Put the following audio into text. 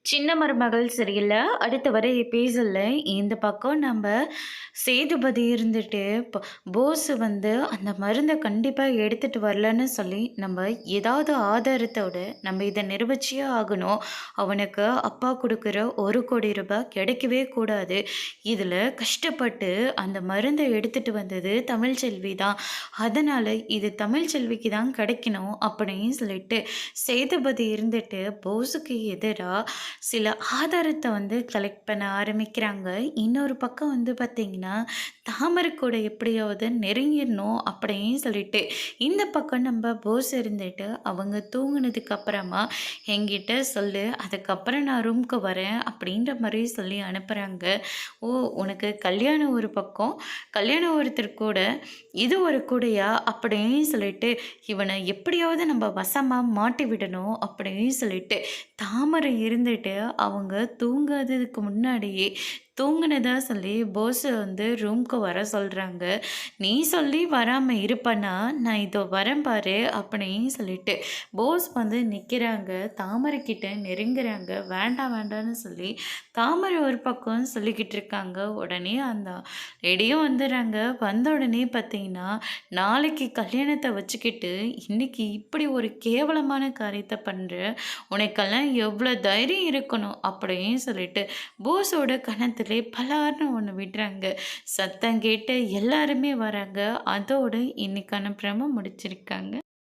சின்ன மருமகள் சரியில்ல. அடுத்து வர எபிசோட்ல இந்த பக்கம் நம்ப சேதுபதி இருந்துட்டு, போஸ் வந்து அந்த மருந்த கண்டிப்பா எடுத்துட்டு வரலன்னு சொல்லி, நம்ம ஏதாவது ஆதாரத்தோட நம்ம இத நிரூபிச்சே ஆகணும். அவனுக்கு அப்பா குடுக்குற ரூ. 1,00,00,000 கிடைக்கவே கூடாது. இதுல கஷ்டப்பட்டு அந்த மருந்த எடுத்துட்டு வந்தது தமிழ்ச்செல்வி தான். அதனால இது தமிழ்ச்செல்விக்கு தான் கிடைக்கணும் அப்படின்னு சொல்லிட்டு, சேதுபதி இருந்துட்டு போஸுக்கு எதிரா சில ஆதாரத்த வந்து கலெக்ட் பண்ண ஆரம்பிக்கிறாங்க. இன்னொரு பக்கம் வந்து பார்த்தீங்கன்னா, தாமரை கூட எப்படியாவது நெருங்கிரணும் அப்படின்னு சொல்லிட்டு, இந்த பக்கம் நம்ம போஸ் இருந்துட்டு, அவங்க தூங்குனதுக்கு அப்புறமா என்கிட்ட சொல்லு, அதுக்கப்புறம் நான் ரூம்க்கு வரேன் அப்படின்ற மாரி சொல்லி அனுப்புறாங்க. ஓ! உனக்கு கல்யாணம் ஒரு பக்கம், கல்யாணம் ஒருத்தர் கூட, இது ஒரு கூடயா அப்படின்னு சொல்லிட்டு, இவன எப்படியாவது நம்ம வசமா மாட்டி விடணும் அப்படின்னு சொல்லிட்டு, தாமரை இருந்துட்டு அவங்க தூங்காததுக்கு முன்னாடியே தூங்குனதா சொல்லி பாஸ் வந்து ரூம்க்கு வர சொல்கிறாங்க. நீ சொல்லி வராமல் இருப்பனா நான் இதோ வரேன் பாரு அப்படின்னு சொல்லிட்டு போஸ் வந்து நிற்கிறாங்க. தாமரை கிட்ட நெருங்குறாங்க. வேண்டாம் வேண்டாம்னு சொல்லி தாமரை ஒரு பக்கம் சொல்லிக்கிட்டு இருக்காங்க. உடனே அந்த ரெடியும் வந்துடுறாங்க. வந்த உடனே பார்த்தீங்கன்னா நாளைக்கு கல்யாணத்தை வச்சுக்கிட்டு இன்னைக்கு இப்படி ஒரு கேவலமான காரியத்தை பண்ணுற, உனக்கெல்லாம் எவ்வளோ தைரியம் இருக்கணும் அப்படின்னு சொல்லிட்டு போஸோட கன்னத்திலே பலார்னு ஒன்று விடுறாங்க. சத்தம் கேட்டு எல்லாருமே வராங்க. அதோடு இன்னைக்கான ப்ரோமோ முடிச்சிருக்காங்க.